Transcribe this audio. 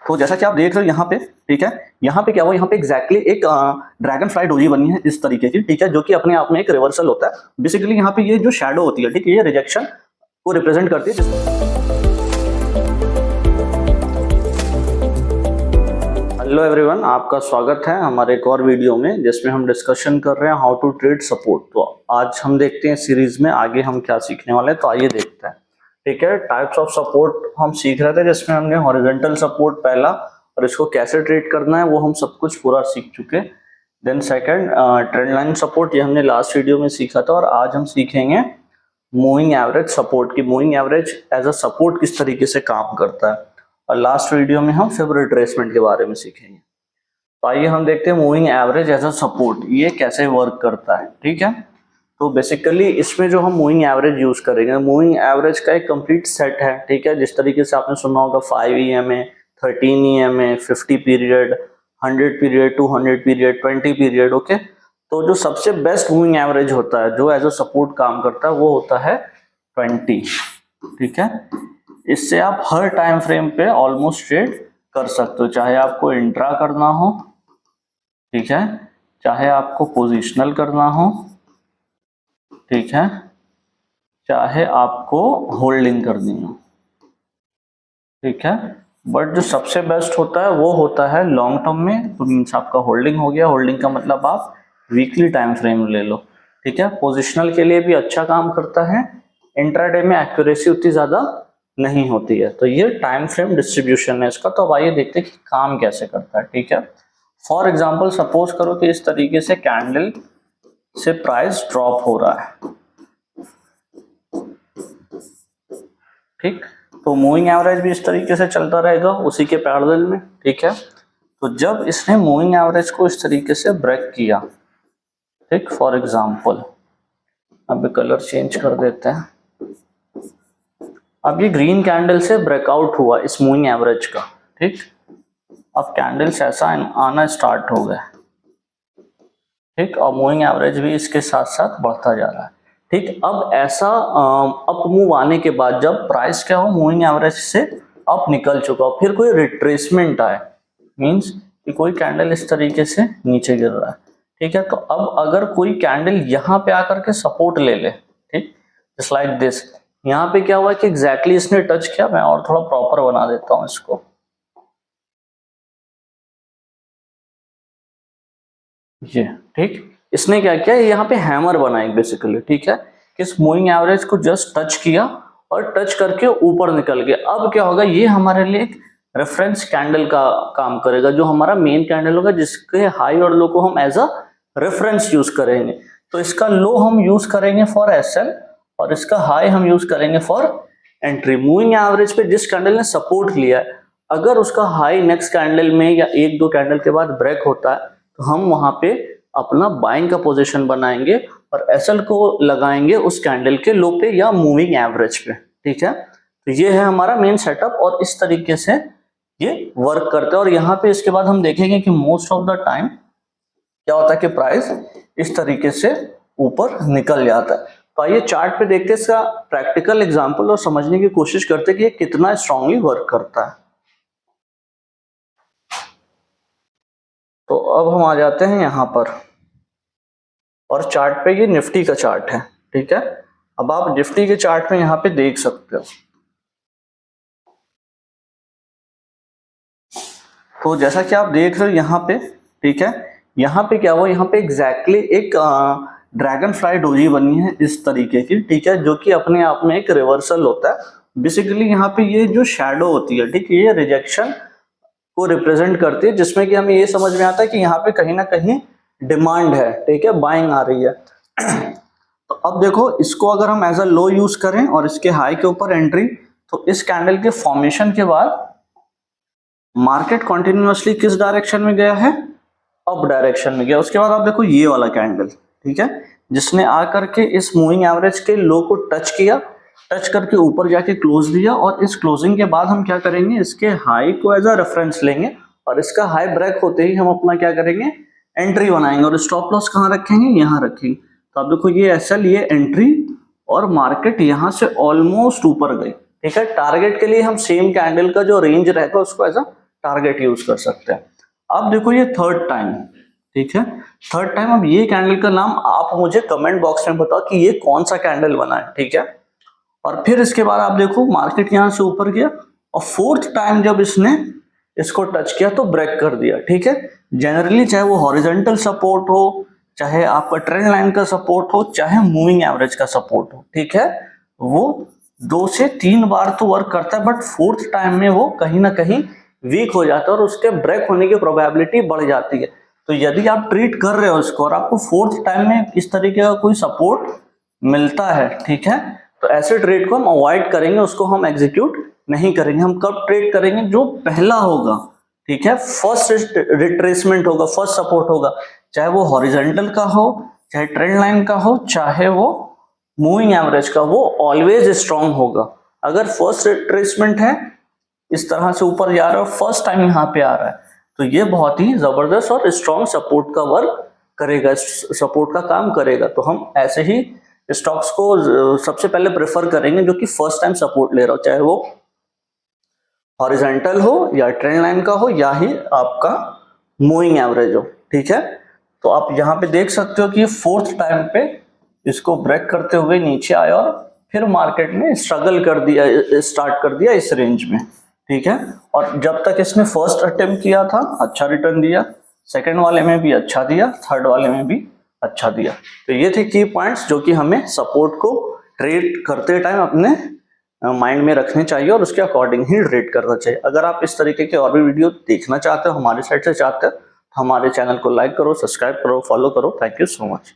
तो जैसा कि आप देख रहे हो यहाँ पे, ठीक है, यहाँ पे क्या हुआ, यहाँ पे एग्जैक्टली एक ड्रैगन फ्लाई डोजी बनी है इस तरीके की, ठीक है, जो कि अपने आप में एक रिवर्सल होता है। बेसिकली यहाँ पे ये जो शैडो होती है, ठीक है, ये रिजेक्शन को रिप्रेजेंट करती है। हेलो एवरीवन, आपका स्वागत है हमारे एक और वीडियो में जिसमें हम डिस्कशन कर रहे हैं हाउ टू ट्रेड सपोर्ट। तो आज हम देखते हैं सीरीज में आगे हम क्या सीखने वाले हैं, तो आइए देखते हैं। ठीक है, टाइप्स ऑफ सपोर्ट हम सीख रहे थे जिसमें हमने हॉरिजॉन्टल सपोर्ट पहला और इसको कैसे ट्रेड करना है वो हम सब कुछ पूरा सीख चुके। Then second trend line support, ये हमने लास्ट वीडियो में सीखा था। और आज हम सीखेंगे मूविंग एवरेज सपोर्ट की moving average as a support किस तरीके से काम करता है। और लास्ट वीडियो में हम फिर रिट्रेसमेंट के बारे में सीखेंगे। तो आइए हम देखते हैं moving average as a support ये कैसे वर्क करता है। ठीक है, तो बेसिकली इसमें जो हम मूविंग एवरेज यूज करेंगे, मूविंग एवरेज का एक कंप्लीट सेट है। ठीक है, जिस तरीके से आपने सुना होगा 5 EMA, 13 EMA, 50 period, 100 period, 200 period, 20 period. Okay, तो जो सबसे बेस्ट मूविंग एवरेज होता है जो एज अ सपोर्ट काम करता है वो होता है 20। ठीक है, इससे आप हर टाइम फ्रेम पे ऑलमोस्ट ट्रेड कर सकते हो, चाहे आपको इंट्रा करना हो, ठीक है, चाहे आपको पोजिशनल करना हो, ठीक है, चाहे आपको होल्डिंग करनी हो। ठीक है, बट जो सबसे बेस्ट होता है वो होता है लॉन्ग टर्म में। तो मीन्स आपका होल्डिंग हो गया, होल्डिंग का मतलब आप वीकली टाइम फ्रेम ले लो। ठीक है, पोजिशनल के लिए भी अच्छा काम करता है, इंट्राडे में एक्यूरेसी उतनी ज्यादा नहीं होती है। तो ये टाइम फ्रेम डिस्ट्रीब्यूशन है इसका। तो अब आइए देखते हैं कि काम कैसे करता है। ठीक है, फॉर एग्जांपल सपोज करो कि इस तरीके से कैंडल से प्राइस ड्रॉप हो रहा है। ठीक, तो मूविंग एवरेज भी इस तरीके से चलता रहेगा उसी के पैरेलल में। ठीक है, तो जब इसने मूविंग एवरेज को इस तरीके से ब्रेक किया, ठीक, फॉर एग्जांपल अब कलर चेंज कर देते हैं। अब ये ग्रीन कैंडल से ब्रेकआउट हुआ इस मूविंग एवरेज का। ठीक, अब कैंडल्स ऐसा आना स्टार्ट हो गया। ठीक, और मूविंग एवरेज भी इसके साथ साथ बढ़ता जा रहा है। ठीक, अब ऐसा अप मूव आने के बाद जब प्राइस क्या हो मूविंग एवरेज से अप निकल चुका, फिर कोई रिट्रेसमेंट आए, मींस कि कोई कैंडल इस तरीके से नीचे गिर रहा है। ठीक है, तो अब अगर कोई कैंडल यहाँ पे आकर के सपोर्ट ले ले, ठीक, जस्ट लाइक दिस, यहाँ पे क्या हुआ कि एग्जैक्टली इसने टच किया। मैं और थोड़ा प्रॉपर बना देता हूं इसको। ये ठीक, इसने क्या किया, यहाँ पे हैमर बनाई बेसिकली। ठीक है, किस मूविंग एवरेज को जस्ट टच किया और टच करके ऊपर निकल गया। अब क्या होगा, ये हमारे लिए एक रेफरेंस कैंडल का काम करेगा, जो हमारा मेन कैंडल होगा, जिसके हाई और लो को हम एज अ रेफरेंस यूज करेंगे। तो इसका लो हम यूज करेंगे फॉर SL और इसका हाई हम यूज करेंगे फॉर एंट्री। मूविंग एवरेज पे जिस कैंडल ने सपोर्ट लिया है, अगर उसका हाई नेक्स्ट कैंडल में या एक दो कैंडल के बाद ब्रेक होता है तो हम वहां पे अपना बाइंग का पोजीशन बनाएंगे और SL को लगाएंगे उस कैंडल के लो पे या मूविंग एवरेज पे। ठीक है, तो ये है हमारा मेन सेटअप और इस तरीके से ये वर्क करता है। और यहाँ पे इसके बाद हम देखेंगे कि मोस्ट ऑफ द टाइम क्या होता है कि प्राइस इस तरीके से ऊपर निकल जाता है। तो आइए चार्ट पे देखते हैं इसका प्रैक्टिकल एग्जांपल और समझने की कोशिश करते हैं कि ये कितना स्ट्रांगली वर्क करता है। तो अब हम आ जाते हैं यहाँ पर और चार्ट पे, ये निफ्टी का चार्ट है। ठीक है, अब आप निफ्टी के चार्ट में यहाँ पे देख सकते हो। तो जैसा कि आप देख रहे हो यहाँ पे, ठीक है, यहाँ पे क्या हुआ, यहाँ पे एग्जैक्टली एक ड्रैगन फ्लाई डोजी बनी है इस तरीके की। ठीक है, जो कि अपने आप में एक रिवर्सल होता है। बेसिकली यहाँ पे ये जो शैडो होती है, ठीक है, ये रिजेक्शन को रिप्रेजेंट करती है, जिसमें कि हमें ये समझ में आता है कि यहाँ पे कहीं ना कहीं डिमांड है। ठीक है, बाइंग आ रही है। तो अब देखो, इसको अगर हम एज अ लो यूज करें और इसके हाई के ऊपर एंट्री, तो इस कैंडल के फॉर्मेशन के बाद मार्केट कंटिन्यूअसली किस डायरेक्शन में गया है, अप डायरेक्शन में गया। उसके बाद आप देखो ये वाला कैंडल, ठीक है, जिसने आकर के इस मूविंग एवरेज के लो को टच किया, टच करके ऊपर जाके क्लोज दिया। और इस क्लोजिंग के बाद हम क्या करेंगे, इसके हाई को एज अ रेफरेंस लेंगे और इसका हाई ब्रेक होते ही हम अपना क्या करेंगे, एंट्री बनाएंगे। और स्टॉप लॉस कहाँ रखेंगे, यहाँ रखेंगे। तो आप देखो ये SL, ये एंट्री, और मार्केट यहाँ से ऑलमोस्ट ऊपर गई। ठीक है, टारगेट के लिए हम सेम कैंडल का जो रेंज रहेगा उसको एज अ टारगेट यूज कर सकते हैं। अब देखो ये थर्ड टाइम, ठीक है, थर्ड टाइम। अब ये कैंडल का नाम आप मुझे कमेंट बॉक्स में बताओ कि ये कौन सा कैंडल बना है, ठीक है। और फिर इसके बाद आप देखो मार्केट यहां से ऊपर गया और फोर्थ टाइम जब इसने इसको टच किया तो ब्रेक कर दिया, ठीक है। जनरली चाहे वो हॉरिजॉन्टल सपोर्ट हो, चाहे आपका ट्रेंड लाइन का सपोर्ट हो, चाहे मूविंग एवरेज का सपोर्ट हो, ठीक है, वो 2 से 3 बार तो वर्क करता है, बट फोर्थ टाइम में वो कहीं ना कहीं वीक हो जाता है और उसके ब्रेक होने की प्रोबेबिलिटी बढ़ जाती है। तो यदि आप ट्रीट कर रहे हो उसको और आपको फोर्थ टाइम में इस तरीके का कोई सपोर्ट मिलता है, ठीक है, तो ऐसे ट्रेड को हम अवॉइड करेंगे, उसको हम एग्जीक्यूट नहीं करेंगे। हम कब ट्रेड करेंगे? जो पहला होगा, ठीक है, फर्स्ट रिट्रेसमेंट होगा, फर्स्ट सपोर्ट होगा, चाहे वो हॉरिजॉन्टल का हो, चाहे ट्रेंड लाइन का हो, चाहे वो मूविंग एवरेज का, वो ऑलवेज स्ट्रांग होगा। अगर फर्स्ट रिट्रेसमेंट है, इस तरह से ऊपर जा रहा है और फर्स्ट टाइम यहाँ पे आ रहा है, तो ये बहुत ही जबरदस्त और स्ट्रांग सपोर्ट का वर्क करेगा, सपोर्ट का काम करेगा। तो हम ऐसे ही स्टॉक्स को सबसे पहले प्रेफर करेंगे जो कि फर्स्ट टाइम सपोर्ट ले रहा हो, चाहे वो हॉरिजॉन्टल हो या ट्रेंड लाइन का हो या ही आपका मूविंग एवरेज हो, ठीक है। तो आप यहाँ पे देख सकते हो कि फोर्थ टाइम पे इसको ब्रेक करते हुए नीचे आया और फिर मार्केट ने स्ट्रगल कर दिया, स्टार्ट कर दिया इस रेंज में, ठीक है। और जब तक इसने फर्स्ट अटेम्प्ट किया था अच्छा रिटर्न दिया, सेकंड वाले में भी अच्छा दिया, थर्ड वाले में भी अच्छा दिया। तो ये थे की पॉइंट्स जो कि हमें सपोर्ट को ट्रेड करते टाइम अपने माइंड में रखने चाहिए और उसके अकॉर्डिंग ही ट्रेड करना चाहिए। अगर आप इस तरीके के और भी वीडियो देखना चाहते हो हमारे साइड से चाहते हो, हमारे चैनल को लाइक करो, सब्सक्राइब करो, फॉलो करो। Thank you so much.